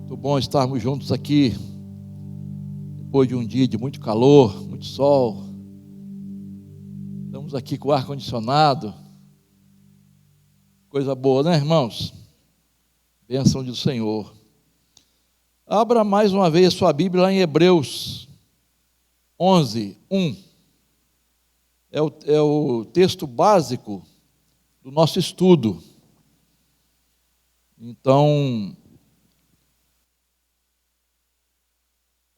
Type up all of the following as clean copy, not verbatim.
Muito bom estarmos juntos aqui, depois de um dia de muito calor, muito sol. Estamos aqui com o ar-condicionado. Coisa boa, né, irmãos? Bênção do Senhor. Abra mais uma vez a sua Bíblia lá em Hebreus 11, 1. É o texto básico do nosso estudo. Então,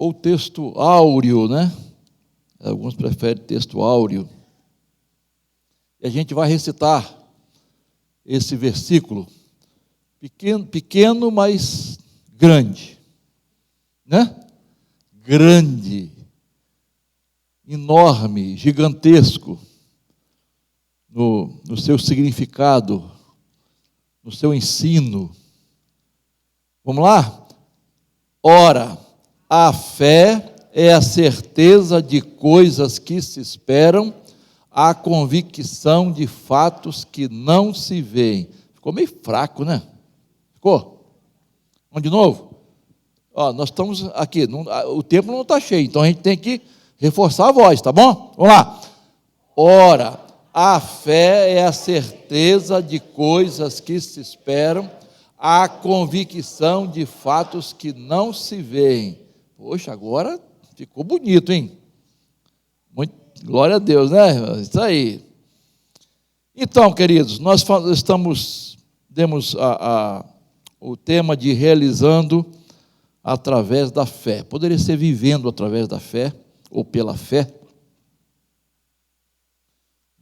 ou texto áureo, né? Alguns preferem texto áureo. E a gente vai recitar esse versículo, pequeno, mas grande, né? Grande, enorme, gigantesco, no seu significado, no seu ensino. Vamos lá? Ora, a fé é a certeza de coisas que se esperam, a convicção de fatos que não se veem. Ficou meio fraco, né? Ficou? Vamos de novo? Nós estamos aqui, o tempo não está cheio, então a gente tem que reforçar a voz, tá bom? Vamos lá. Ora, a fé é a certeza de coisas que se esperam, a convicção de fatos que não se veem. Poxa, agora ficou bonito, hein? Muito, glória a Deus, né? Isso aí. Então, queridos, nós demos o tema de realizando através da fé. Poderia ser vivendo através da fé, ou pela fé.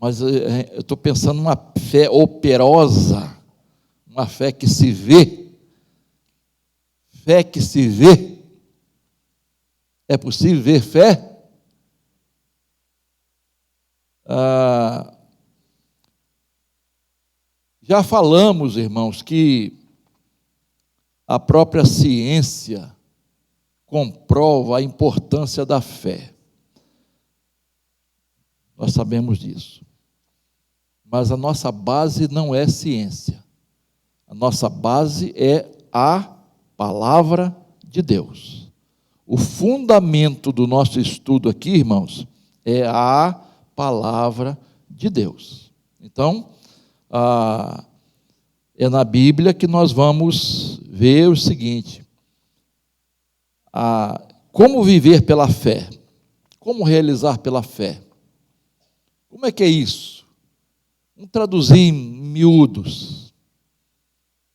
Mas eu estou pensando numa fé operosa, uma fé que se vê. Fé que se vê. É possível ver fé? Já falamos, irmãos, que a própria ciência comprova a importância da fé. Nós sabemos disso. Mas a nossa base não é ciência. A nossa base é a palavra de Deus. O fundamento do nosso estudo aqui, irmãos, é a palavra de Deus. Então, é na Bíblia que nós vamos ver o seguinte: como viver pela fé, como realizar pela fé. Como é que é isso? Vamos traduzir em miúdos,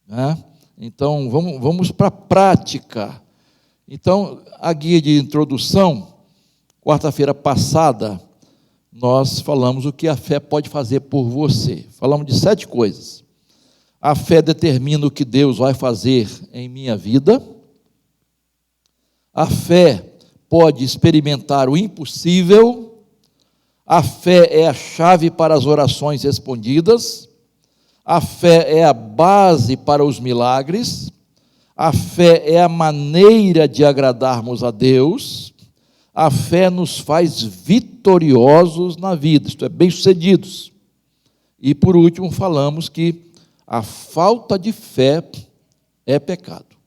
né? Então, vamos para a prática. Então, a guia de introdução, quarta-feira passada, nós falamos o que a fé pode fazer por você. Falamos de 7 coisas. A fé determina o que Deus vai fazer em minha vida. A fé pode experimentar o impossível. A fé é a chave para as orações respondidas. A fé é a base para os milagres. A fé é a maneira de agradarmos a Deus. A fé nos faz vitoriosos na vida, isto é, bem-sucedidos. E por último falamos que a falta de fé é pecado.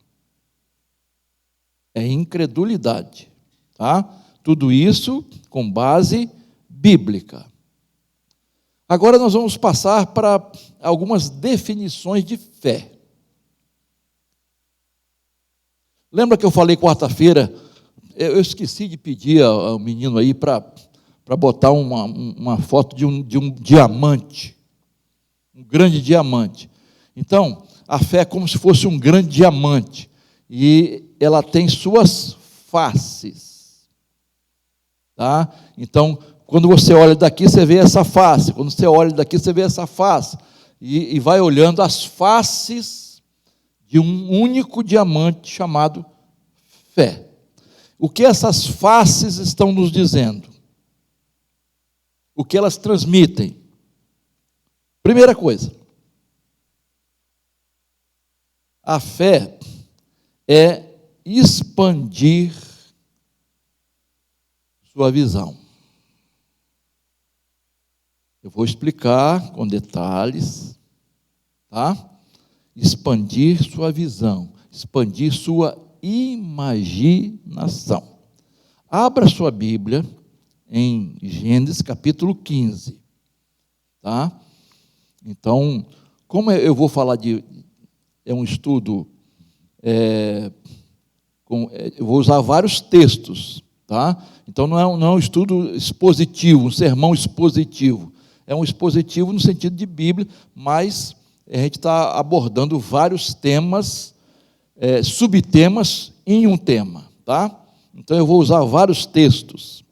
É incredulidade, tá? Tudo isso com base bíblica. Agora nós vamos passar para algumas definições de fé. Lembra que eu falei quarta-feira, eu esqueci de pedir ao menino aí para botar uma foto de um diamante, um grande diamante. Então, a fé é como se fosse um grande diamante, e ela tem suas faces, tá? Então, quando você olha daqui, você vê essa face, quando você olha daqui, você vê essa face, e vai olhando as faces de um único diamante chamado fé. O que essas faces estão nos dizendo? O que elas transmitem? Primeira coisa, a fé é expandir sua visão. Eu vou explicar com detalhes, tá? Expandir sua visão, expandir sua imaginação. Abra sua Bíblia em Gênesis capítulo 15. Tá? Então, como eu vou falar é um estudo, eu vou usar vários textos, tá? Então não é um estudo expositivo, um sermão expositivo, é um expositivo no sentido de Bíblia, mas a gente está abordando vários temas, subtemas em um tema, tá? Então eu vou usar vários textos.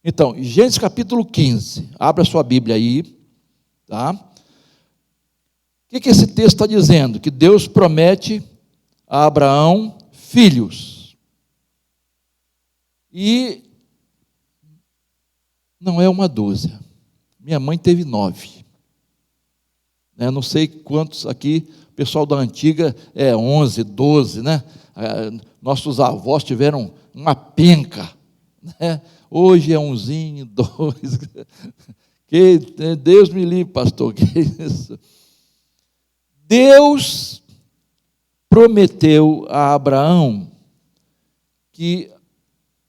Então, Gênesis capítulo 15, abra sua Bíblia aí, tá? O que esse texto está dizendo? Que Deus promete a Abraão filhos. E não é uma dúzia. Minha mãe teve 9. Não sei quantos aqui, o pessoal da antiga 11, 12, né? Nossos avós tiveram uma penca, né? Hoje é umzinho, 2. Que Deus me livre, pastor. Que isso? Deus prometeu a Abraão que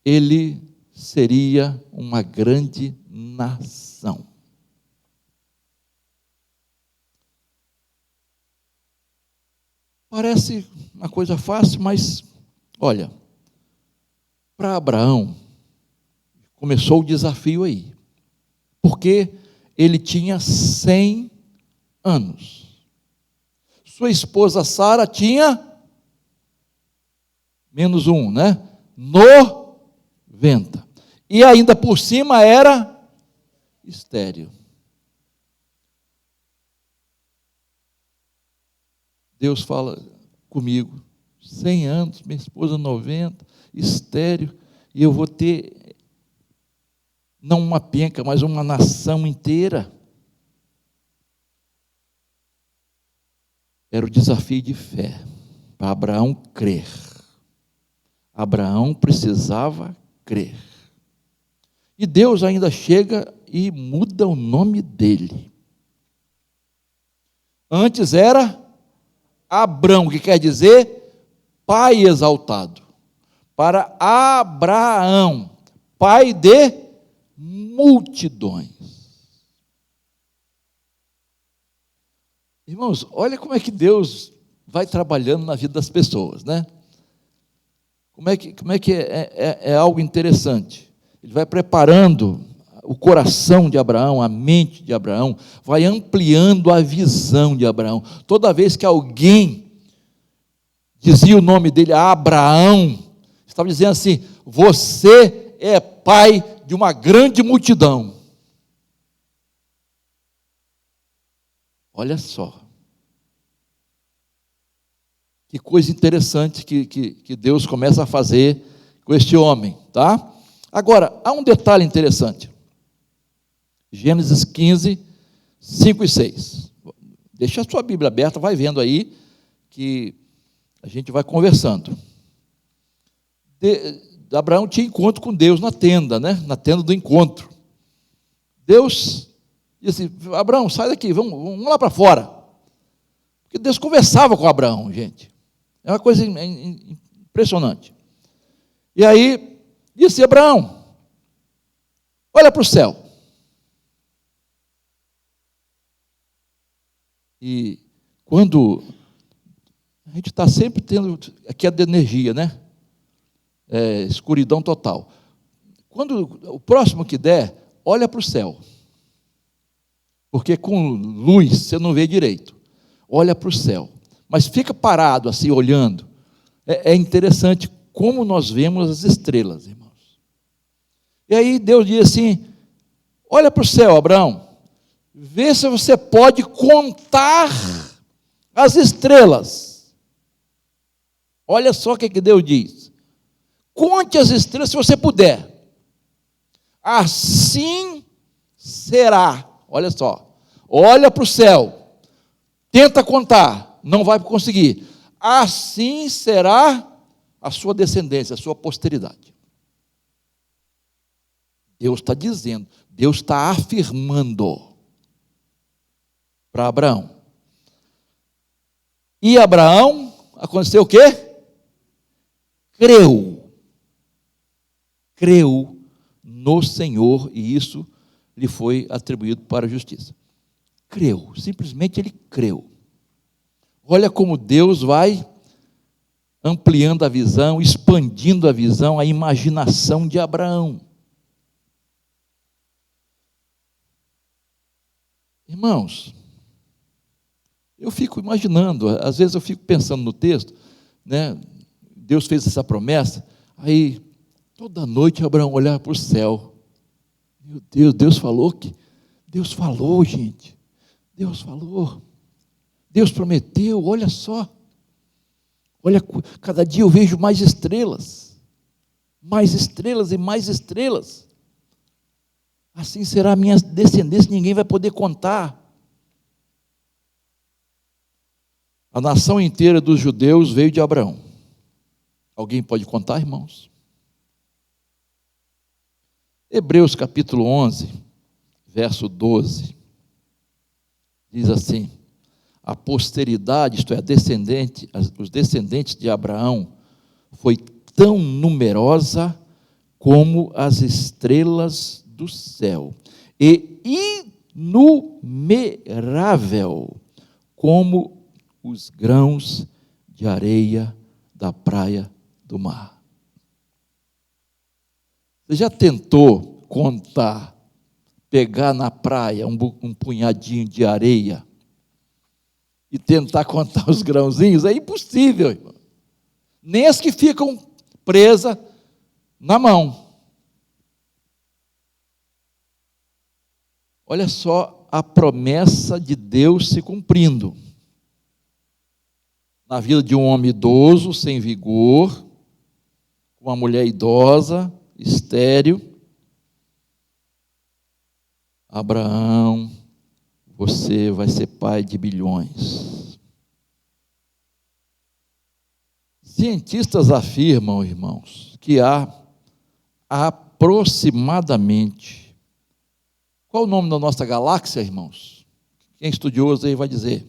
ele seria uma grande nação. Parece uma coisa fácil, mas, olha, para Abraão, começou o desafio aí, porque ele tinha 100 anos. Sua esposa Sara tinha menos 1, né? 90. E ainda por cima era estéril. Deus fala comigo, 100 anos, minha esposa 90, estéril, e eu vou ter, não uma penca, mas uma nação inteira. Era o desafio de fé, para Abraão crer. Abraão precisava crer. E Deus ainda chega e muda o nome dele. Antes era Abrão, que quer dizer pai exaltado. Para Abraão, pai de multidões. Irmãos, olha como é que Deus vai trabalhando na vida das pessoas, né? Como é que é algo interessante. Ele vai preparando o coração de Abraão, a mente de Abraão, vai ampliando a visão de Abraão. Toda vez que alguém dizia o nome dele, Abraão, estava dizendo assim, você é pai de uma grande multidão. Olha só. Que coisa interessante que Deus começa a fazer com este homem, tá? Agora, há um detalhe interessante. Gênesis 15, 5 e 6. Deixa a sua Bíblia aberta, vai vendo aí, que a gente vai conversando. Abraão tinha encontro com Deus na tenda, né? Na tenda do encontro. Deus disse, Abraão, sai daqui, vamos lá para fora. Porque Deus conversava com Abraão, gente. É uma coisa impressionante. E aí, disse, Abraão, olha para o céu. E quando a gente está sempre tendo queda de energia, né? Escuridão total. Quando o próximo que der, olha para o céu. Porque com luz você não vê direito. Olha para o céu. Mas fica parado assim, olhando. É interessante como nós vemos as estrelas, irmãos. E aí Deus diz assim, olha para o céu, Abraão. Vê se você pode contar as estrelas. Olha só o que Deus diz. Conte as estrelas se você puder. Assim será. Olha só. Olha para o céu. Tenta contar. Não vai conseguir. Assim será a sua descendência, a sua posteridade. Deus está dizendo. Deus está afirmando para Abraão. E Abraão, aconteceu o quê? creu no Senhor, e isso lhe foi atribuído para a justiça. Creu, simplesmente ele creu. Olha como Deus vai ampliando a visão, expandindo a visão, a imaginação de Abraão. Irmãos, eu fico imaginando, às vezes eu fico pensando no texto, né? Deus fez essa promessa, aí toda noite Abraão olhava para o céu. Meu Deus, Deus falou, gente. Deus falou. Deus prometeu, olha só. Olha, cada dia eu vejo mais estrelas e mais estrelas. Assim será a minha descendência, ninguém vai poder contar. A nação inteira dos judeus veio de Abraão. Alguém pode contar, irmãos? Hebreus capítulo 11, verso 12, diz assim: a posteridade, isto é, os descendentes de Abraão, foi tão numerosa como as estrelas do céu, e inumerável como os grãos de areia da praia do mar. Você já tentou contar, pegar na praia um punhadinho de areia e tentar contar os grãozinhos? É impossível, irmão. Nem as que ficam presas na mão. Olha só a promessa de Deus se cumprindo. Na vida de um homem idoso, sem vigor, uma mulher idosa, estéril, Abraão, você vai ser pai de bilhões. Cientistas afirmam, irmãos, que há aproximadamente... Qual o nome da nossa galáxia, irmãos? Quem é estudioso aí vai dizer.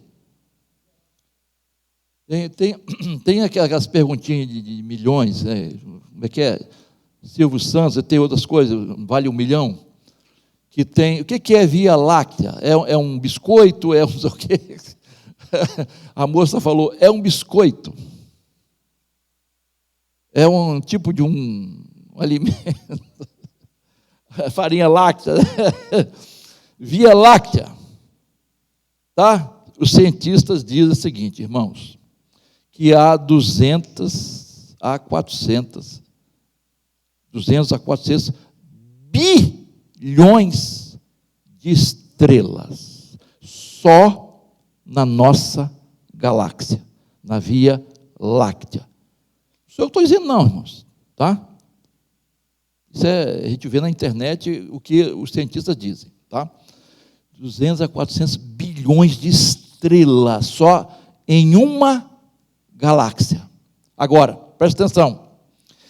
Tem aquelas perguntinhas de milhões, né? Como é que é? Silvio Santos, tem outras coisas, vale 1 milhão. Que tem, o que é Via Láctea? É um biscoito? É um não sei o quê? A moça falou, é um biscoito. É um tipo de um alimento. Farinha láctea. Via Láctea. Tá? Os cientistas dizem o seguinte, irmãos, que há 200 a 400 bilhões de estrelas só na nossa galáxia, na Via Láctea. Isso eu estou dizendo não, irmãos, tá? Isso a gente vê na internet o que os cientistas dizem, tá? 200 a 400 bilhões de estrelas só em uma galáxia. Agora, presta atenção,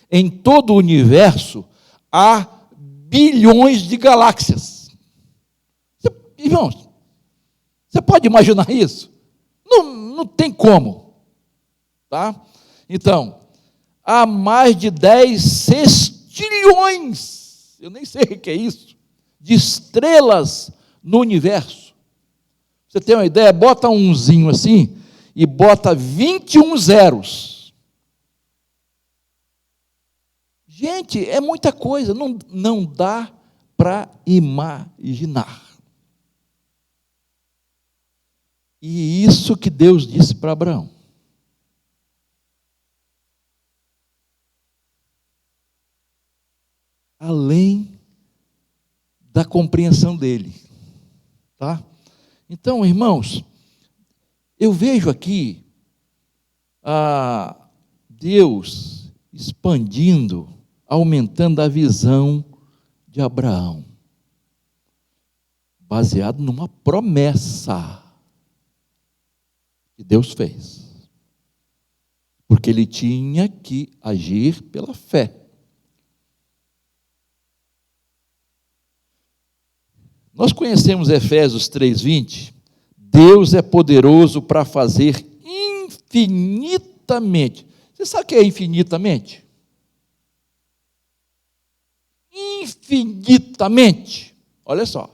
em todo o universo há bilhões de galáxias. Irmãos, você pode imaginar isso? Não tem como. Tá? Então, há mais de 10 sextilhões, eu nem sei o que é isso, de estrelas no universo. Você tem uma ideia? Bota um umzinho assim e bota 21 zeros. Gente, é muita coisa, não dá para imaginar. E isso que Deus disse para Abraão. Além da compreensão dele. Tá? Então, irmãos, eu vejo aqui Deus expandindo, aumentando a visão de Abraão, baseado numa promessa que Deus fez, porque ele tinha que agir pela fé. Nós conhecemos Efésios 3:20, Deus é poderoso para fazer infinitamente. Você sabe o que é infinitamente? infinitamente, olha só,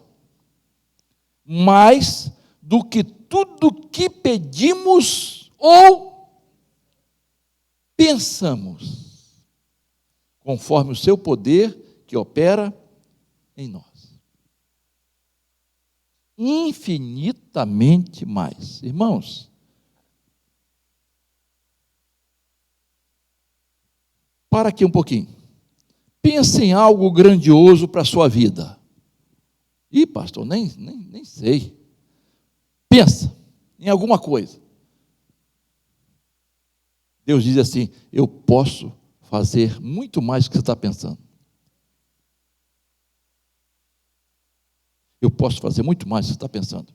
mais do que tudo que pedimos ou pensamos, conforme o seu poder que opera em nós. Infinitamente mais. Irmãos, para aqui um pouquinho. Pense em algo grandioso para a sua vida. Ih, pastor, nem sei. Pensa em alguma coisa. Deus diz assim: eu posso fazer muito mais do que você está pensando. Eu posso fazer muito mais do que você está pensando.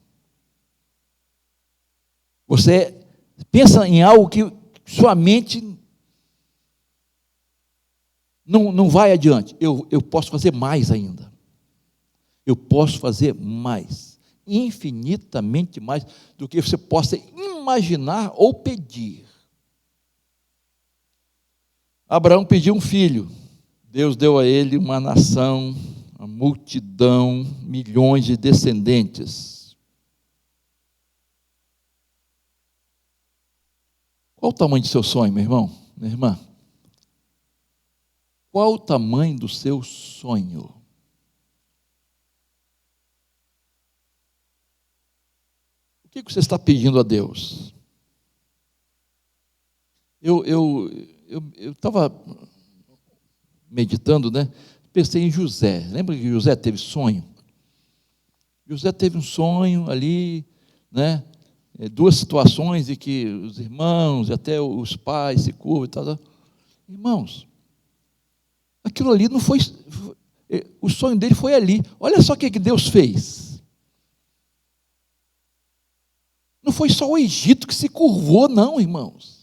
Você pensa em algo que sua mente não vai adiante. Eu posso fazer mais ainda. Eu posso fazer mais. Infinitamente mais do que você possa imaginar ou pedir. Abraão pediu um filho. Deus deu a ele uma nação, uma multidão, milhões de descendentes. Qual o tamanho do seu sonho, meu irmão, minha irmã? Qual o tamanho do seu sonho? O que você está pedindo a Deus? Eu estava meditando, né? Pensei em José. Lembra que José teve sonho? José teve um sonho ali, né? Duas situações em que os irmãos e até os pais se curvam e tal. Irmãos, aquilo ali não foi, o sonho dele foi ali. Olha só o que Deus fez. Não foi só o Egito que se curvou, não, irmãos.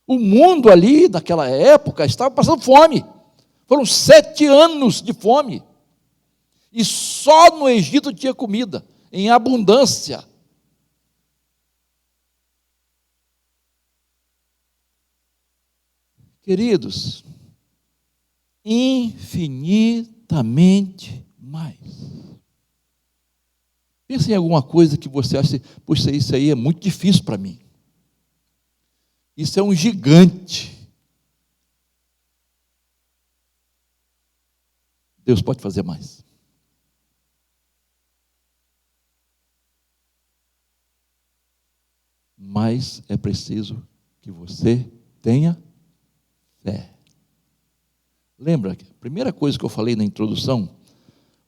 O mundo ali, naquela época, estava passando fome. Foram 7 anos de fome. E só no Egito tinha comida, em abundância. Queridos, infinitamente mais. Pensa em alguma coisa que você acha, puxa, isso aí é muito difícil para mim. Isso é um gigante. Deus pode fazer mais. Mas é preciso que você tenha fé. Lembra, a primeira coisa que eu falei na introdução,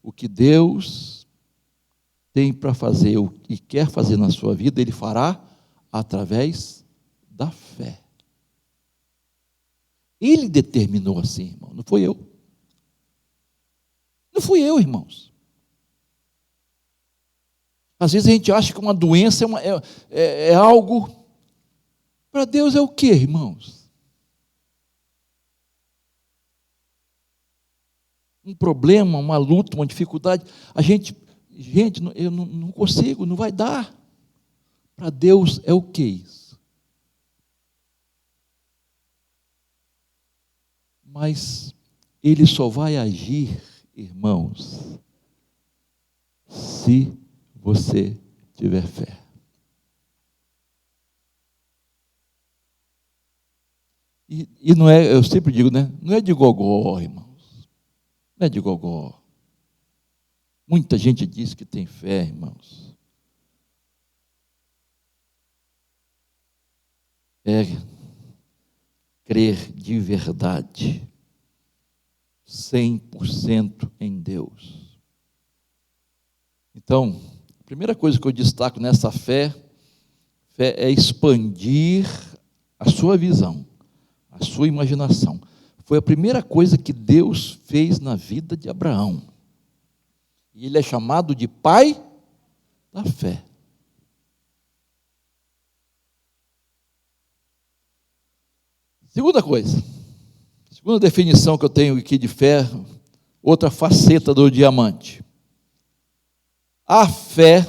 o que Deus tem para fazer e quer fazer na sua vida, Ele fará através da fé. Ele determinou assim, irmão, não foi eu. Não fui eu, irmãos. Às vezes a gente acha que uma doença é algo, para Deus é o quê, irmãos? Um problema, uma luta, uma dificuldade, gente, eu não consigo, não vai dar. Para Deus é o que isso? Mas Ele só vai agir, irmãos, se você tiver fé. E não é, eu sempre digo, né? Não é de gogó, irmãos. Não é de gogó. Muita gente diz que tem fé, irmãos. É crer de verdade, 100% em Deus. Então, a primeira coisa que eu destaco nessa fé é expandir a sua visão, a sua imaginação. Foi a primeira coisa que Deus fez na vida de Abraão. E ele é chamado de pai da fé. Segunda coisa, segunda definição que eu tenho aqui de fé, outra faceta do diamante. A fé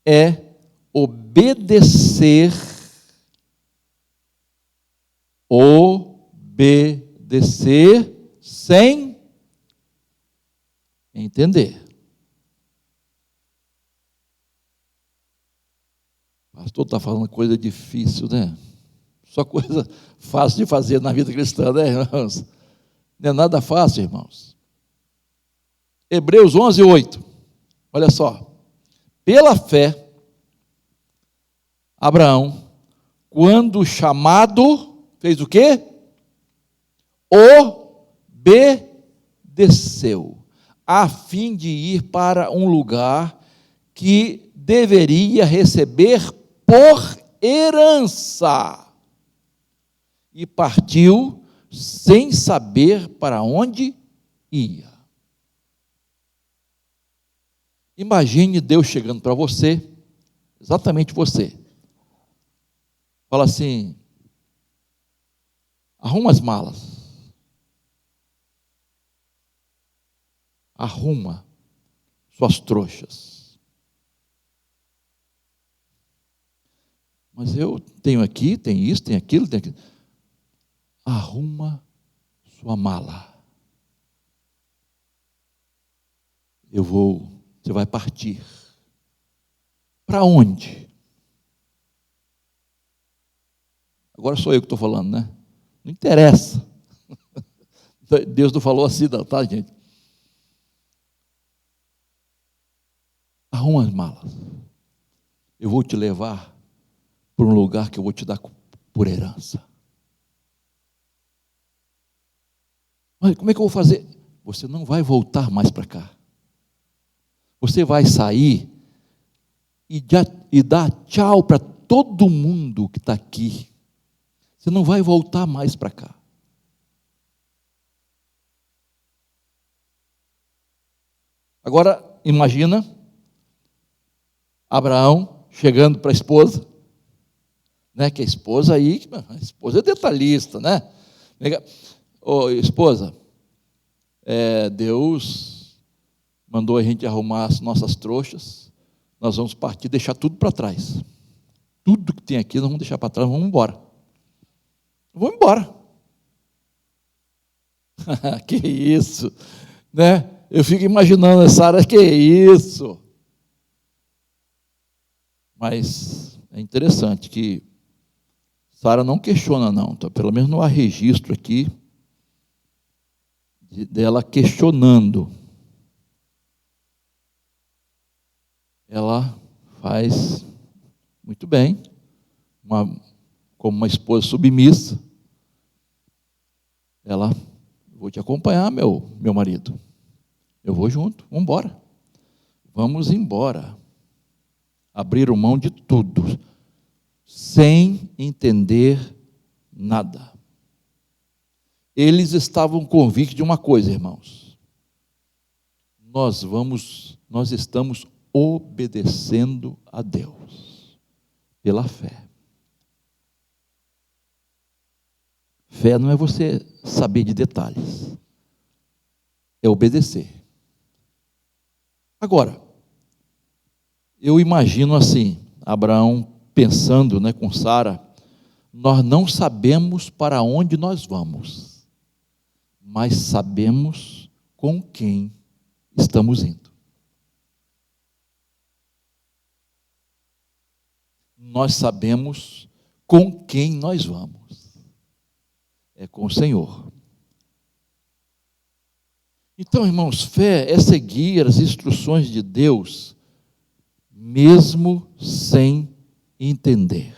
é obedecer obedecer sem entender. O pastor está falando coisa difícil, né? Só coisa fácil de fazer na vida cristã, né, irmãos? Não é nada fácil, irmãos. Hebreus 11, 8. Olha só. Pela fé, Abraão, quando chamado, fez o quê? Obedeceu, a fim de ir para um lugar que deveria receber por herança. E partiu sem saber para onde ia. Imagine Deus chegando para você, exatamente você. Fala assim: arruma as malas. Arruma suas trouxas. Mas eu tenho aqui, tem isso, tem aquilo, tem aquilo. Arruma sua mala. Você vai partir. Para onde? Agora sou eu que estou falando, né? Não interessa. Deus não falou assim, não, tá, gente? Arruma as malas. Eu vou te levar para um lugar que eu vou te dar por herança. Mas como é que eu vou fazer? Você não vai voltar mais para cá. Você vai sair e dar tchau para todo mundo que está aqui. Você não vai voltar mais para cá. Agora, imagina Abraão chegando para a esposa, né? Que a esposa é detalhista, né? Ô, esposa, Deus mandou a gente arrumar as nossas trouxas, nós vamos partir, deixar tudo para trás. Tudo que tem aqui nós vamos deixar para trás, vamos embora. Vamos embora. Que isso, né? Eu fico imaginando essa área, que isso. Mas é interessante que Sara não questiona, não. Então, pelo menos não há registro aqui dela questionando. Ela faz muito bem, como uma esposa submissa. Ela: vou te acompanhar, meu marido. Eu vou junto, vamos embora. Vamos embora. Abriram mão de tudo, sem entender nada. Eles estavam convictos de uma coisa, irmãos: nós estamos obedecendo a Deus pela fé. Fé não é você saber de detalhes, é obedecer. Agora, eu imagino assim, Abraão pensando, né, com Sara: nós não sabemos para onde nós vamos, mas sabemos com quem estamos indo. Nós sabemos com quem nós vamos. É com o Senhor. Então, irmãos, fé é seguir as instruções de Deus, mesmo sem entender.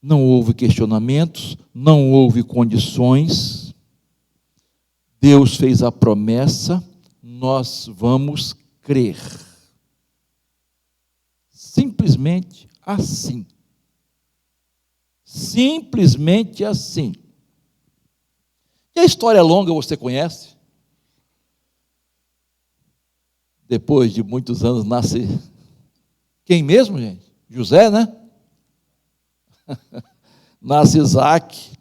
Não houve questionamentos, não houve condições. Deus fez a promessa, nós vamos crer. Simplesmente assim. Simplesmente assim. E a história longa você conhece? Depois de muitos anos nasce quem mesmo, gente? José, né? Nasce Isaac.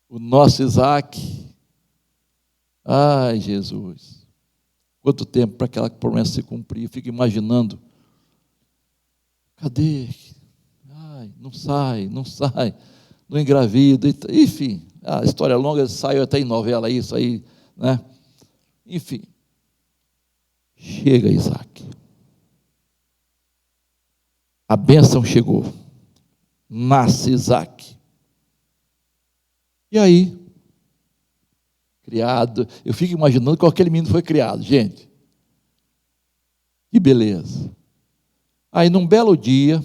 O nosso Isaac. Ai, Jesus. Quanto tempo para aquela promessa se cumprir? Eu fico imaginando. Cadê? não sai, não engravida, enfim, a história é longa, saiu até em novela isso aí, né? Enfim, chega Isaac. A bênção chegou. Nasce Isaac. E aí, criado, eu fico imaginando como aquele menino foi criado, gente. Que beleza. Aí, num belo dia,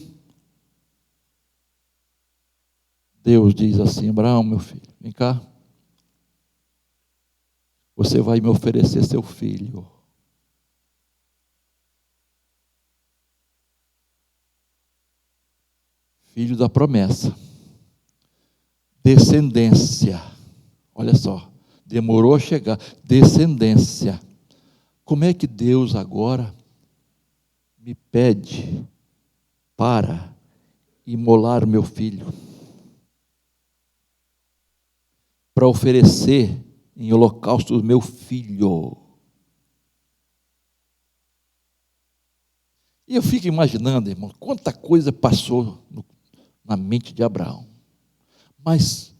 Deus diz assim: Abraão, meu filho, vem cá. Você vai me oferecer seu filho. Filho da promessa. Descendência. Olha só, demorou a chegar. Descendência. Como é que Deus agora me pede para imolar o meu filho? Para oferecer em holocausto o meu filho. E eu fico imaginando, irmão, quanta coisa passou na mente de Abraão. Mas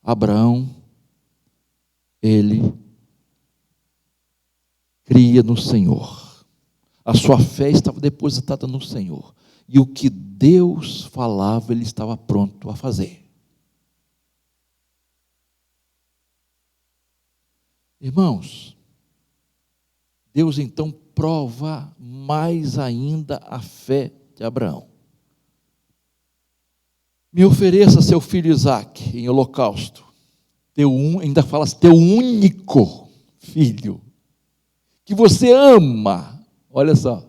Abraão, ele cria no Senhor. A sua fé estava depositada no Senhor. E o que Deus falava, ele estava pronto a fazer. Irmãos, Deus então prova mais ainda a fé de Abraão. Me ofereça seu filho Isaque em holocausto. Ainda fala teu único filho, que você ama. Olha só,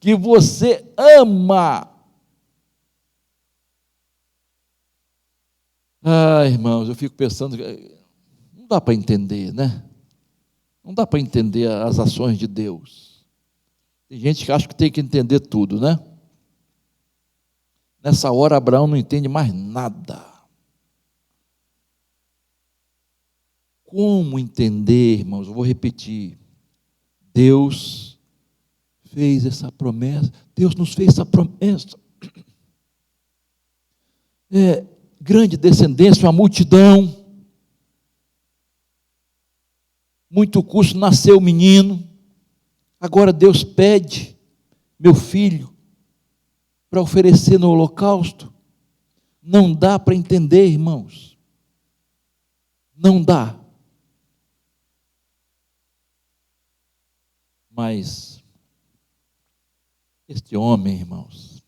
que você ama. Irmãos, eu fico pensando, não dá para entender, né? Não dá para entender as ações de Deus. Tem gente que acha que tem que entender tudo, né? Nessa hora, Abraão não entende mais nada. Como entender, irmãos? Eu vou repetir. Deus fez essa promessa. Deus nos fez essa promessa. Grande descendência, uma multidão. Muito custo, nasceu o menino. Agora Deus pede meu filho para oferecer no holocausto. Não dá para entender, irmãos. Não dá. Mas este homem, irmãos,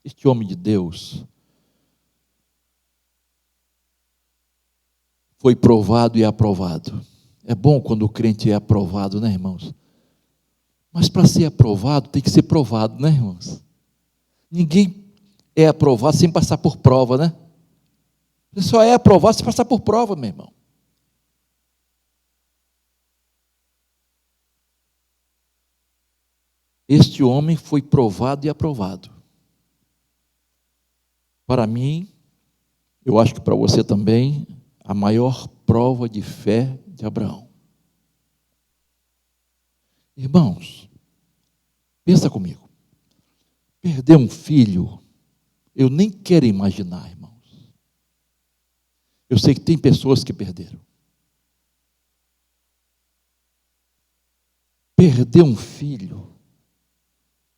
este homem de Deus, foi provado e aprovado. É bom quando o crente é aprovado, né, irmãos? Mas para ser aprovado, tem que ser provado, né, irmãos? Ninguém é aprovado sem passar por prova, né? Você só é aprovado se passar por prova, meu irmão. Este homem foi provado e aprovado. Para mim, eu acho que para você também, a maior prova de fé de Abraão. Irmãos, pensa comigo. Perder um filho, eu nem quero imaginar, irmãos. Eu sei que tem pessoas que perderam. Perder um filho,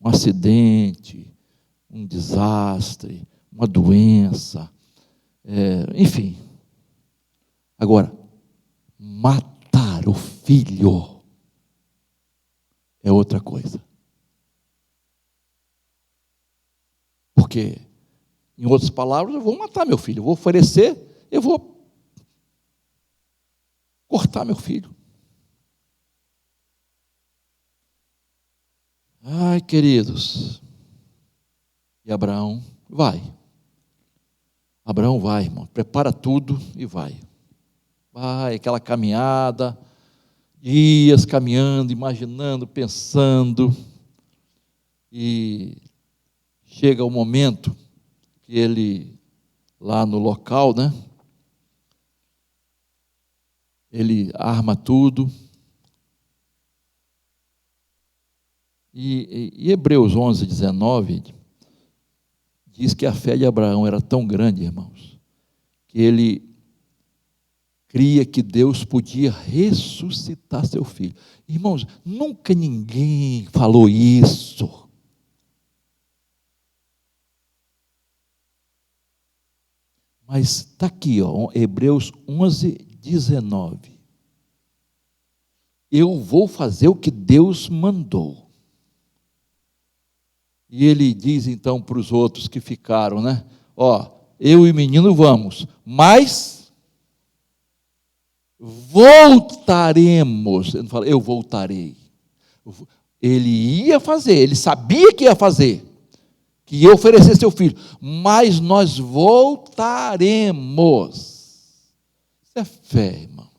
um acidente, um desastre, uma doença, enfim. Agora, matar o filho é outra coisa. Porque, em outras palavras, eu vou matar meu filho, eu vou oferecer, eu vou cortar meu filho. Ai, queridos. E Abraão vai. Abraão vai, irmão. Prepara tudo e vai. Vai, aquela caminhada, dias caminhando, imaginando, pensando. E chega o momento que ele, lá no local, né? Ele arma tudo. E Hebreus 11, 19, Diz que a fé de Abraão era tão grande, irmãos, que ele cria que Deus podia ressuscitar seu filho. Irmãos, nunca ninguém falou isso. Mas está aqui, ó, Hebreus 11, 19. Eu vou fazer o que Deus mandou. E ele diz então para os outros que ficaram, né? Ó, eu e o menino vamos, mas voltaremos. Ele não fala, eu voltarei. Ele ia fazer, ele sabia que ia fazer, que ia oferecer seu filho, mas nós voltaremos. Isso é fé, irmãos.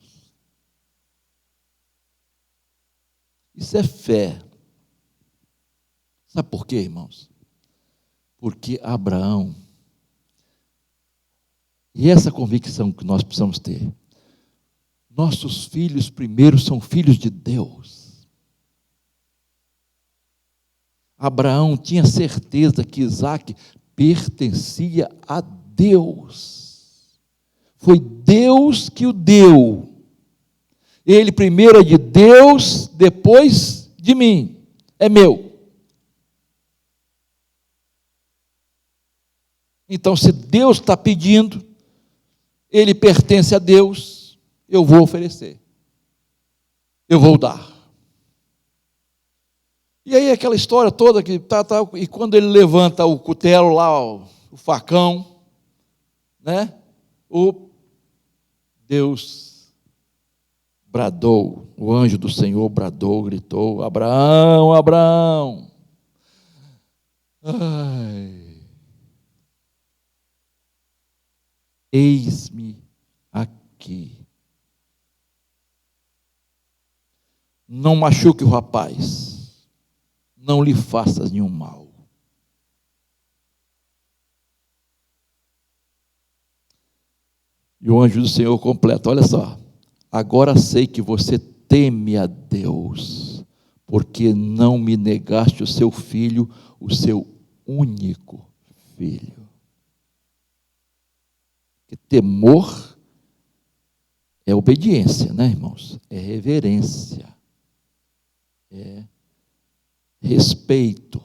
Isso é fé. Sabe por quê, irmãos? Porque Abraão, e essa convicção que nós precisamos ter, nossos filhos primeiro são filhos de Deus. Abraão tinha certeza que Isaac pertencia a Deus. Foi Deus que o deu. Ele primeiro é de Deus, depois de mim. É meu. Então, se Deus está pedindo, ele pertence a Deus, eu vou oferecer. Eu vou dar. E aí aquela história toda que e quando ele levanta o cutelo lá, o facão, né? O Deus bradou, o anjo do Senhor bradou, gritou: Abraão, Abraão. Ai. Eis-me aqui. Não machuque o rapaz, não lhe faças nenhum mal. E o anjo do Senhor completa, olha só, agora sei que você teme a Deus, porque não me negaste o seu filho, o seu único filho. Porque temor é obediência, né, irmãos? É reverência, é respeito.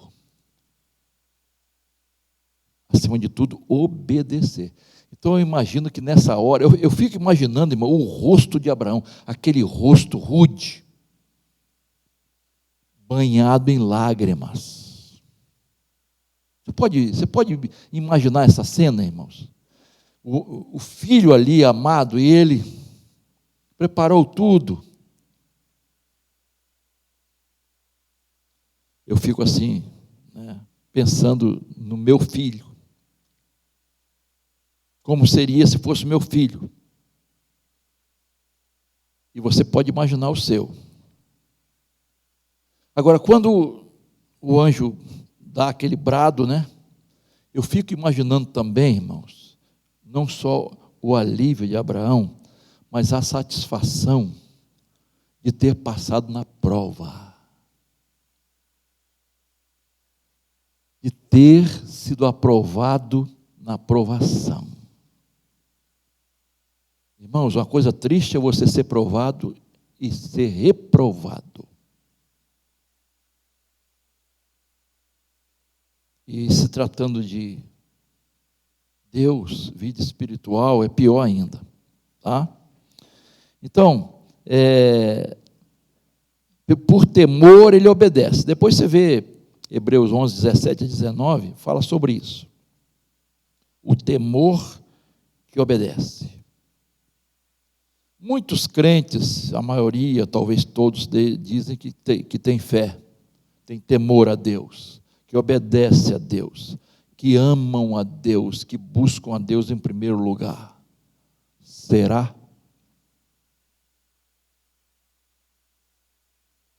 Acima de tudo, obedecer. Então eu imagino que nessa hora, eu fico imaginando, irmão, o rosto de Abraão, aquele rosto rude, banhado em lágrimas. Você pode imaginar essa cena, irmãos? O filho ali amado, e ele preparou tudo. Eu fico assim, né, pensando no meu filho. Como seria se fosse meu filho? E você pode imaginar o seu. Agora, quando o anjo dá aquele brado, né? Eu fico imaginando também, irmãos, não só o alívio de Abraão, mas a satisfação de ter passado na prova. De ter sido aprovado na aprovação. Irmãos, uma coisa triste é você ser provado e ser reprovado. E se tratando de Deus, vida espiritual, é pior ainda. Tá? Então, por temor ele obedece. Depois você vê Hebreus 11, 17 a 19, fala sobre isso. O temor que obedece. Muitos crentes, a maioria, talvez todos, dizem que tem fé, tem temor a Deus, que obedece a Deus, que amam a Deus, que buscam a Deus em primeiro lugar. Será?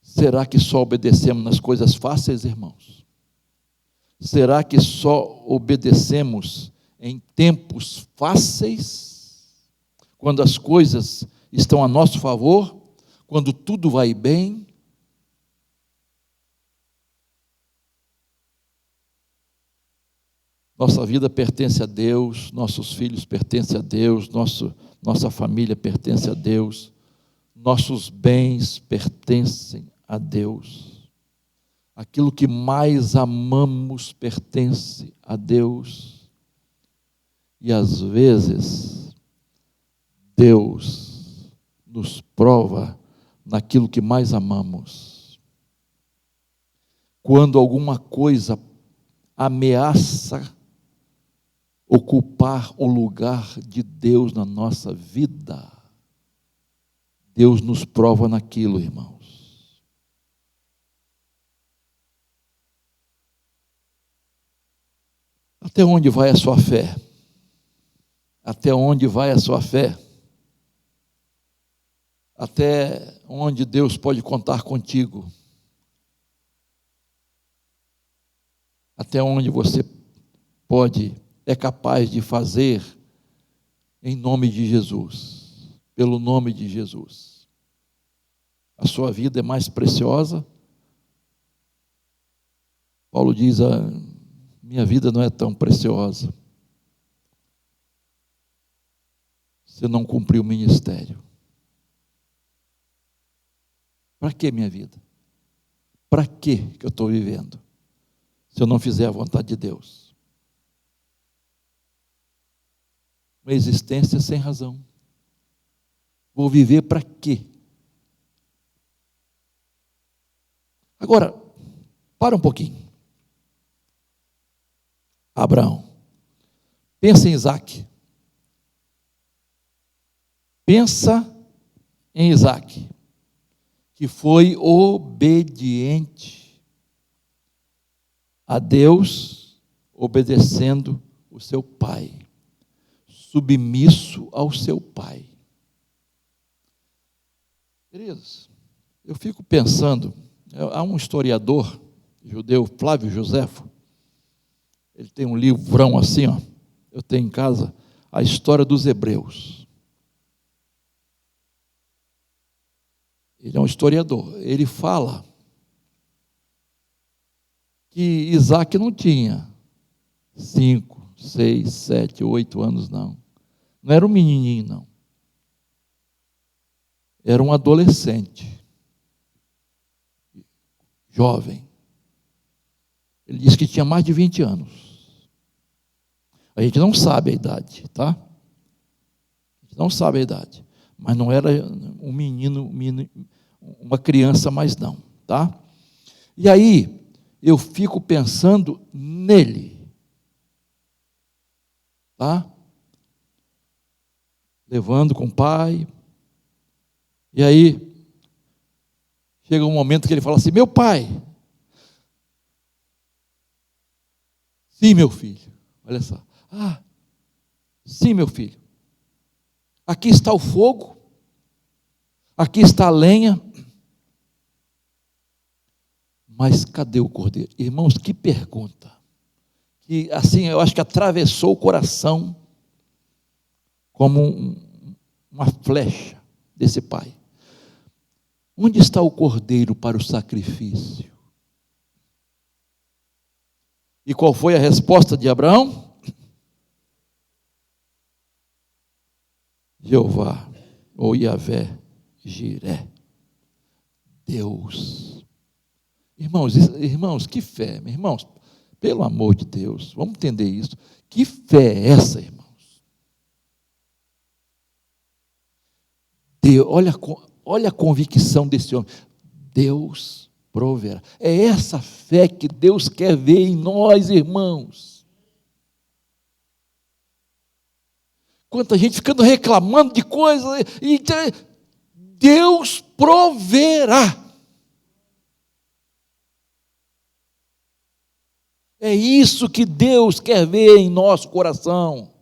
Será que só obedecemos nas coisas fáceis, irmãos? Será que só obedecemos em tempos fáceis? Quando as coisas estão a nosso favor? Quando tudo vai bem? Nossa vida pertence a Deus, nossos filhos pertencem a Deus, nossa família pertence a Deus, nossos bens pertencem a Deus. Aquilo que mais amamos pertence a Deus. E às vezes, Deus nos prova naquilo que mais amamos. Quando alguma coisa ameaça ocupar o lugar de Deus na nossa vida, Deus nos prova naquilo, irmãos. Até onde vai a sua fé? Até onde vai a sua fé? Até onde Deus pode contar contigo? Até onde você é capaz de fazer em nome de Jesus, pelo nome de Jesus. A sua vida é mais preciosa? Paulo diz, minha vida não é tão preciosa. Você não cumpriu o ministério. Para que minha vida? Para que eu estou vivendo? Se eu não fizer a vontade de Deus. Uma existência sem razão. Vou viver para quê? Agora, para um pouquinho. Abraão. Pensa em Isaac. Pensa em Isaac, que foi obediente a Deus, obedecendo o seu pai, submisso ao seu pai. Queridos, eu fico pensando, há um historiador judeu, Flávio Joséfo, ele tem um livrão assim, ó, eu tenho em casa, a história dos hebreus. Ele é um historiador, ele fala que Isaac não tinha 5, 6, 7, 8 anos, não. Não era um menininho, não. Era um adolescente. Jovem. Ele disse que tinha mais de 20 anos. A gente não sabe a idade, tá? A gente não sabe a idade. Mas não era um menino, uma criança mais não, tá? E aí, eu fico pensando nele, tá? Levando com o pai, e aí, chega um momento que ele fala assim, meu pai, sim, meu filho, olha só, sim, meu filho, aqui está o fogo, aqui está a lenha, mas cadê o cordeiro? Irmãos, que pergunta, que assim, eu acho que atravessou o coração, como uma flecha desse pai. Onde está o cordeiro para o sacrifício? E qual foi a resposta de Abraão? Jeová, ou Yahvé, Jiré, Deus. Irmãos, que fé, irmãos, pelo amor de Deus, vamos entender isso. Que fé é essa, irmãos? Deus, olha a convicção desse homem. Deus proverá. É essa fé que Deus quer ver em nós, irmãos. Quanta gente ficando reclamando de coisas, e Deus proverá. É isso que Deus quer ver em nosso coração.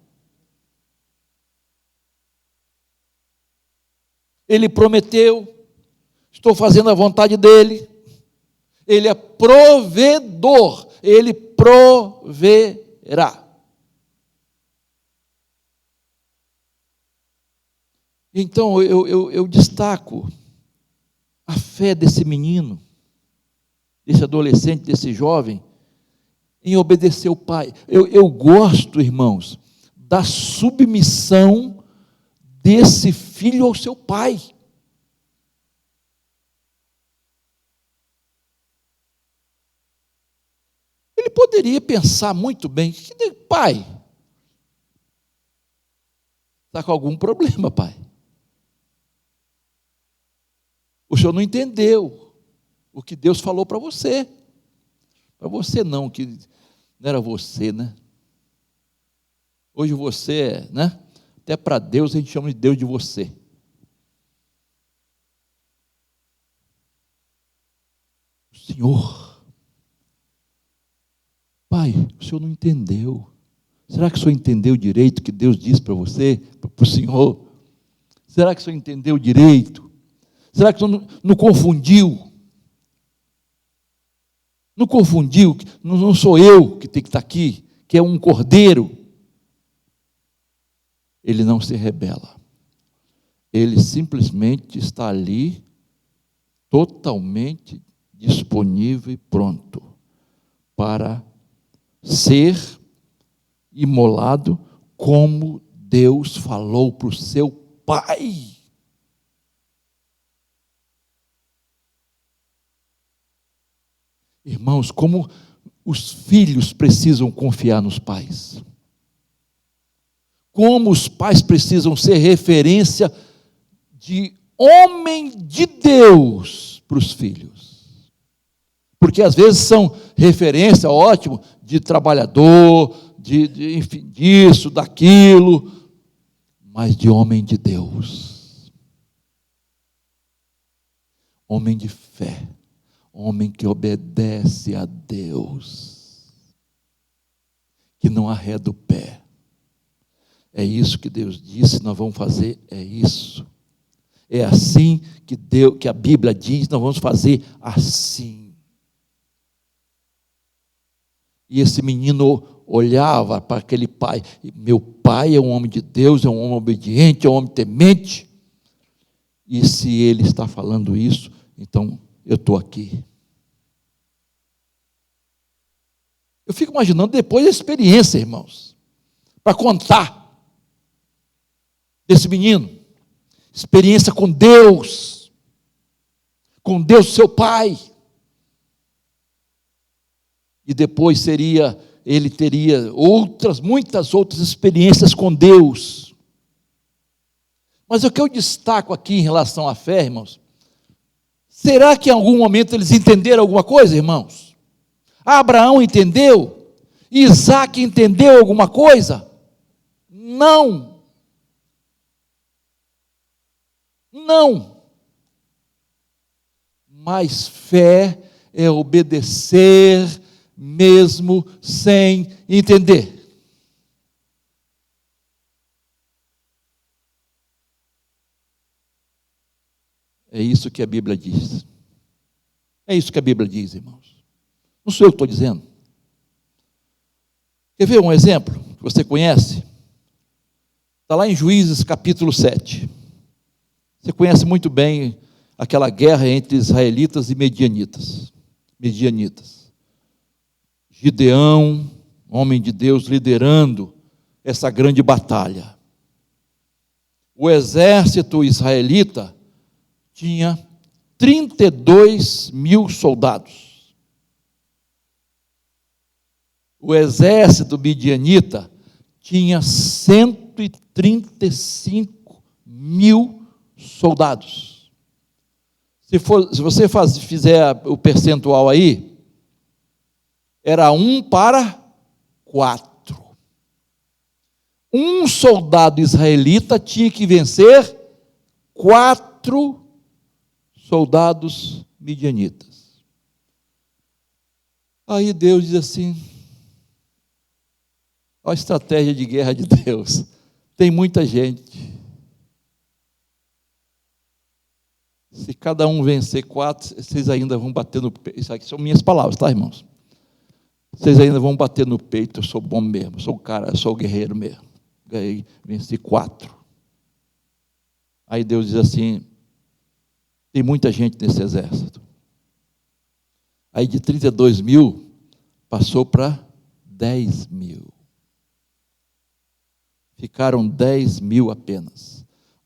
Ele prometeu, estou fazendo a vontade dele. Ele é provedor, ele proverá. Então eu destaco a fé desse menino, desse adolescente, desse jovem, em obedecer o pai. Eu gosto, irmãos, da submissão desse filho ao seu pai. Ele poderia pensar muito bem: pai, está com algum problema, pai. O senhor não entendeu o que Deus falou para você. Para você não, que não era você, né? Hoje você, né? Até para Deus a gente chama de Deus de você. O Senhor, pai, o senhor não entendeu. Será que o senhor entendeu direito o que Deus disse para você, para o senhor? Será que o senhor entendeu direito? Será que o senhor não confundiu? Não confundiu? Não sou eu que tem que estar aqui, que é um cordeiro. Ele não se rebela. Ele simplesmente está ali, totalmente disponível e pronto para ser imolado como Deus falou para o seu pai. Irmãos, como os filhos precisam confiar nos pais. Como os pais precisam ser referência de homem de Deus para os filhos. Porque às vezes são referência, ótimo, de trabalhador, enfim, disso, daquilo, mas de homem de Deus. Homem de fé. Homem que obedece a Deus, que não arreda o pé. É isso que Deus disse, nós vamos fazer, é isso. É assim que a Bíblia diz, nós vamos fazer assim. E esse menino olhava para aquele pai, meu pai é um homem de Deus, é um homem obediente, é um homem temente, e se ele está falando isso, então eu estou aqui. Eu fico imaginando depois a experiência, irmãos, para contar desse menino, experiência com Deus seu pai, e depois ele teria muitas outras experiências com Deus. Mas o que eu destaco aqui em relação à fé, irmãos, será que em algum momento eles entenderam alguma coisa, irmãos? Abraão entendeu? Isaac entendeu alguma coisa? Não. Não. Mas fé é obedecer mesmo sem entender. É isso que a Bíblia diz. É isso que a Bíblia diz, irmãos. Não sou eu que estou dizendo. Quer ver um exemplo que você conhece? Está lá em Juízes capítulo 7. Você conhece muito bem aquela guerra entre israelitas e medianitas. Gideão, homem de Deus, liderando essa grande batalha. O exército israelita tinha 32 mil soldados. O exército midianita tinha 135 mil soldados. Se você fizer o percentual aí, era 1 para 4. Um soldado israelita tinha que vencer 4 soldados midianitas. Aí Deus diz assim, olha a estratégia de guerra de Deus, tem muita gente, se cada um vencer 4, vocês ainda vão bater no peito, isso aqui são minhas palavras, tá, irmãos? Vocês ainda vão bater no peito, eu sou bom mesmo, sou o cara, eu sou o guerreiro mesmo, ganhei, venci 4. Aí Deus diz assim, tem muita gente nesse exército. Aí de 32 mil, passou para 10.000. Ficaram 10.000 apenas.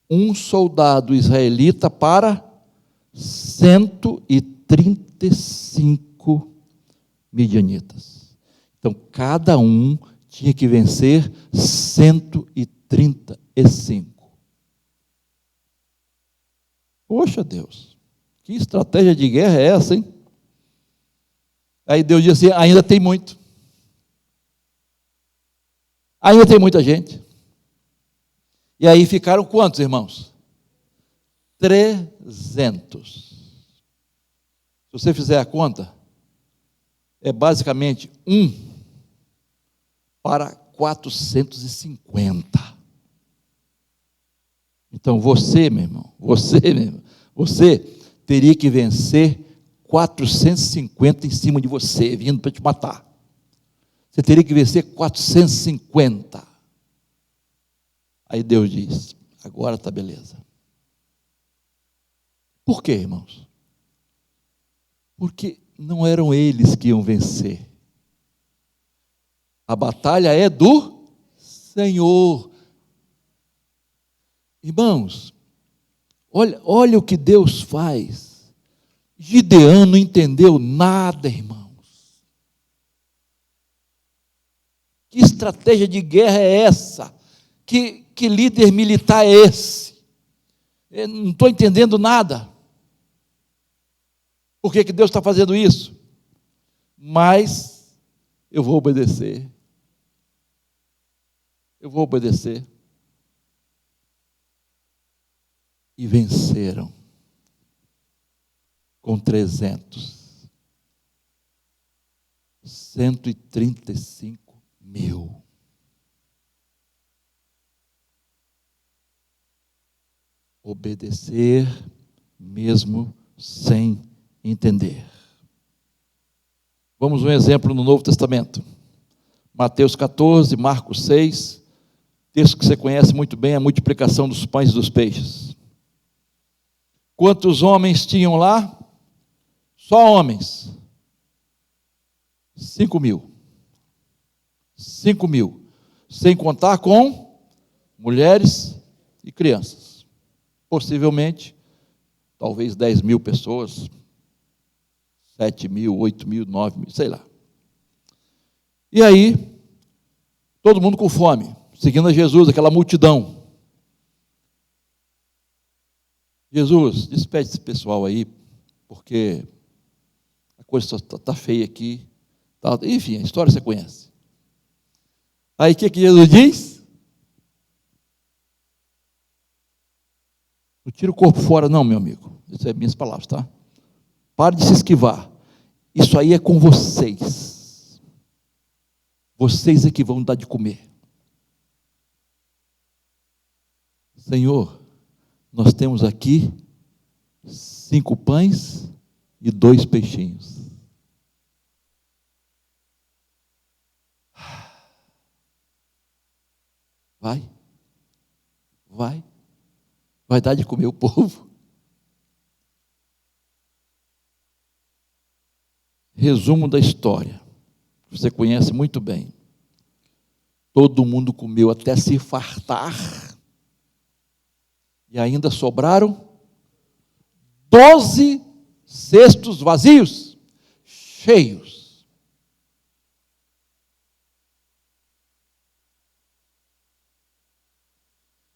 Um soldado israelita para 135 midianitas. Então, cada um tinha que vencer 135. Poxa Deus, que estratégia de guerra é essa, hein? Aí Deus disse assim: ainda tem muito. Ainda tem muita gente. E aí ficaram quantos, irmãos? 300. Se você fizer a conta, é basicamente 1 para 450. Então você, meu irmão, você teria que vencer 450 em cima de você, vindo para te matar. Você teria que vencer 450. Aí Deus diz: agora está beleza. Por quê, irmãos? Porque não eram eles que iam vencer. A batalha é do Senhor. Irmãos, olha o que Deus faz. Gideão não entendeu nada, irmãos. Que estratégia de guerra é essa? Que líder militar é esse? Eu não estou entendendo nada. Por que Deus está fazendo isso? Mas eu vou obedecer. Eu vou obedecer. E venceram com 300. 135.000. Obedecer mesmo sem entender. Vamos um exemplo no Novo Testamento. Mateus 14, Marcos 6, texto que você conhece muito bem, a multiplicação dos pães e dos peixes. Quantos homens tinham lá? Só homens. 5.000. 5.000. Sem contar com mulheres e crianças. Possivelmente, talvez 10.000 pessoas, 7.000, 8.000, 9.000, sei lá. E aí, todo mundo com fome, seguindo a Jesus, aquela multidão. Jesus, despede esse pessoal aí, porque a coisa está feia aqui. Tá, enfim, a história você conhece. Aí o que Jesus diz? Não tira o corpo fora não, meu amigo. Isso é minhas palavras, tá? Pare de se esquivar. Isso aí é com vocês. Vocês é que vão dar de comer. Senhor, nós temos aqui 5 pães e 2 peixinhos. Vai dar de comer o povo. Resumo da história, você conhece muito bem. Todo mundo comeu até se fartar, e ainda sobraram 12 cestos vazios, cheios.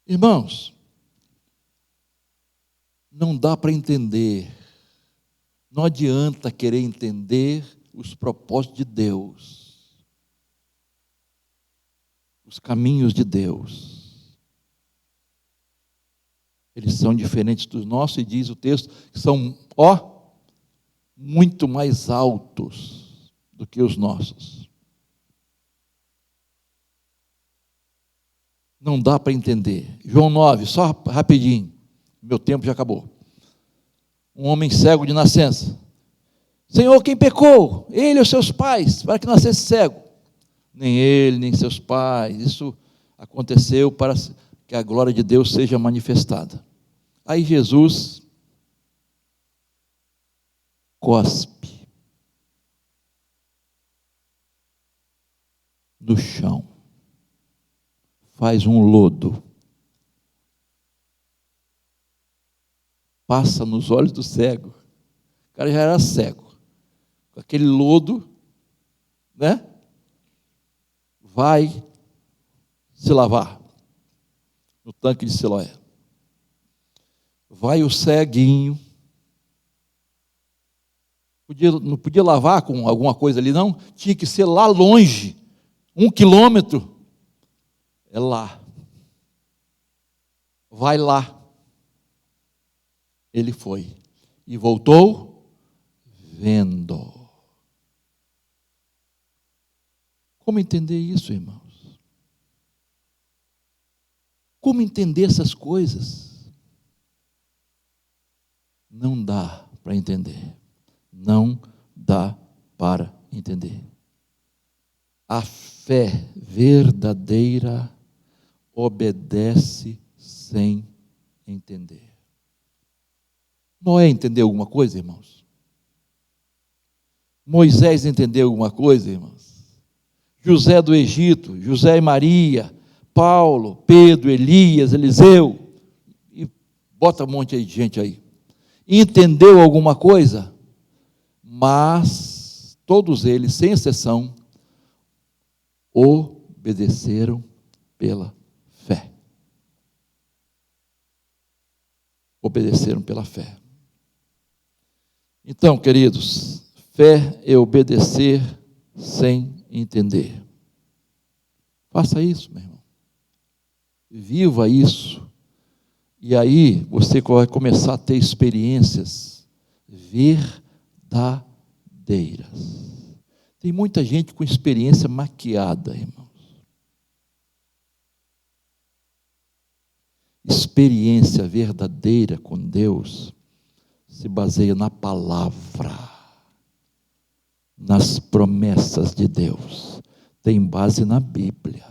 Irmãos, não dá para entender, não adianta querer entender os propósitos de Deus, os caminhos de Deus. Eles são diferentes dos nossos, e diz o texto que são, muito mais altos do que os nossos. Não dá para entender. João 9, só rapidinho. Meu tempo já acabou. Um homem cego de nascença. Senhor, quem pecou? Ele ou seus pais, para que nascesse cego? Nem ele, nem seus pais. Isso aconteceu para que a glória de Deus seja manifestada. Aí Jesus cospe. no chão, faz um lodo, passa nos olhos do cego. O cara já era cego, com aquele lodo, né? Vai se lavar no tanque de Siloé. Vai o ceguinho. Não podia lavar com alguma coisa ali, não. Tinha que ser lá longe, 1 quilômetro. É lá. Vai lá. Ele foi. E voltou vendo. Como entender isso, irmãos? Como entender essas coisas? Não dá para entender. Não dá para entender. A fé verdadeira obedece sem entender. Noé entendeu alguma coisa, irmãos? Moisés entendeu alguma coisa, irmãos? José do Egito, José e Maria, Paulo, Pedro, Elias, Eliseu, e bota um monte de gente aí. Entendeu alguma coisa? Mas todos eles, sem exceção, obedeceram pela fé. Obedeceram pela fé. Então, queridos, fé é obedecer sem entender. Faça isso, meu irmão. Viva isso. E aí você vai começar a ter experiências verdadeiras. Tem muita gente com experiência maquiada, irmãos. Experiência verdadeira com Deus se baseia na palavra, nas promessas de Deus. Tem base na Bíblia.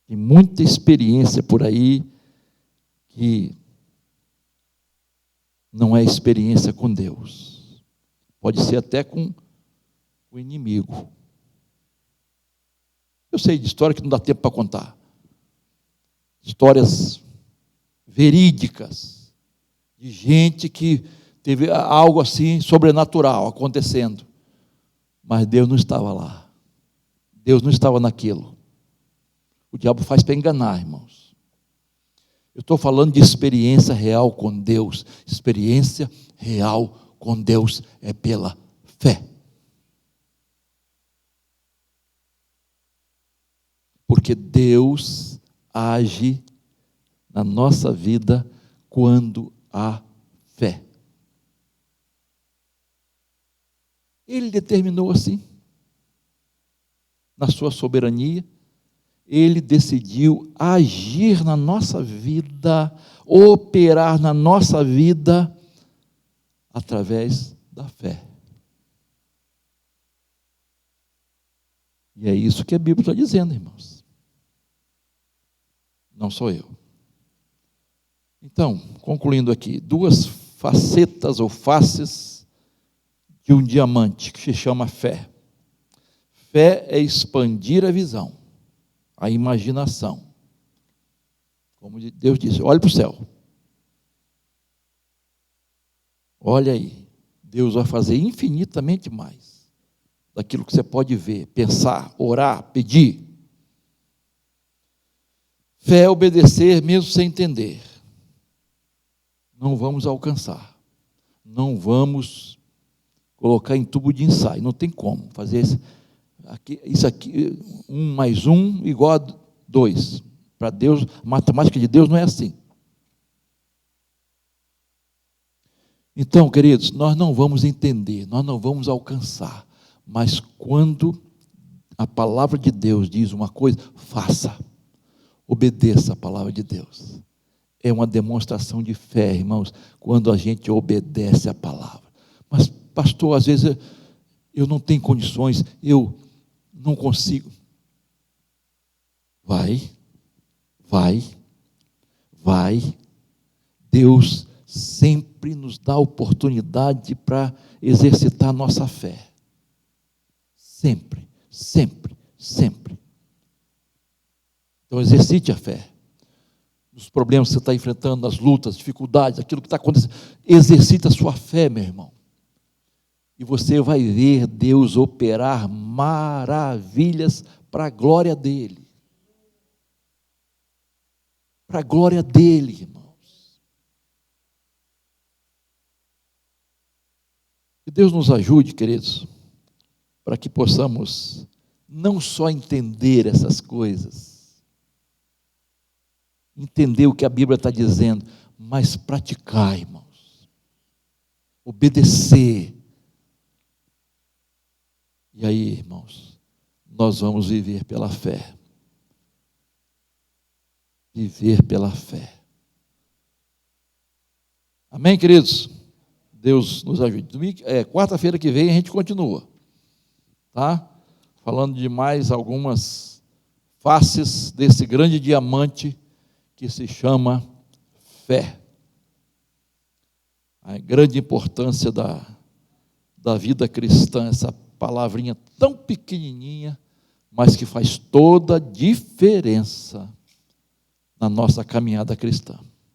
Tem muita experiência por aí que não é experiência com Deus. Pode ser até com o inimigo. Eu sei de história que não dá tempo para contar. Histórias verídicas de gente que teve algo assim sobrenatural acontecendo. Mas Deus não estava lá. Deus não estava naquilo. O diabo faz para enganar, irmãos. Eu estou falando de experiência real com Deus. Experiência real com Deus é pela fé. Porque Deus age na nossa vida quando há fé. Ele determinou assim, na sua soberania. Ele decidiu agir na nossa vida, operar na nossa vida, através da fé. E é isso que a Bíblia está dizendo, irmãos. Não sou eu. Então, concluindo aqui, 2 facetas ou faces de um diamante, que se chama fé. Fé é expandir a visão, a imaginação. Como Deus disse, olhe para o céu. Olha aí, Deus vai fazer infinitamente mais daquilo que você pode ver, pensar, orar, pedir. Fé é obedecer mesmo sem entender. Não vamos alcançar. Não vamos colocar em tubo de ensaio. Não tem como fazer isso aqui, 1 mais 1 igual a 2. Para Deus, a matemática de Deus não é assim. Então, queridos, nós não vamos entender, nós não vamos alcançar. Mas quando a palavra de Deus diz uma coisa, faça. Obedeça a palavra de Deus. É uma demonstração de fé, irmãos, quando a gente obedece a palavra. Mas, pastor, às vezes eu não tenho condições, eu não consigo. Vai. Deus sempre nos dá oportunidade para exercitar a nossa fé. Sempre, sempre, sempre. Então exercite a fé. Nos problemas que você está enfrentando, nas lutas, dificuldades, aquilo que está acontecendo. Exercite a sua fé, meu irmão. E você vai ver Deus operar maravilhas para a glória dEle. Para a glória dEle, irmãos. Que Deus nos ajude, queridos, para que possamos não só entender essas coisas, entender o que a Bíblia está dizendo, mas praticar, irmãos. Obedecer. E aí, irmãos, nós vamos viver pela fé. Viver pela fé. Amém, queridos? Deus nos ajude. Quarta-feira que vem a gente continua. Tá? Falando de mais algumas faces desse grande diamante que se chama fé. A grande importância da vida cristã, essa palavrinha tão pequenininha, mas que faz toda a diferença na nossa caminhada cristã.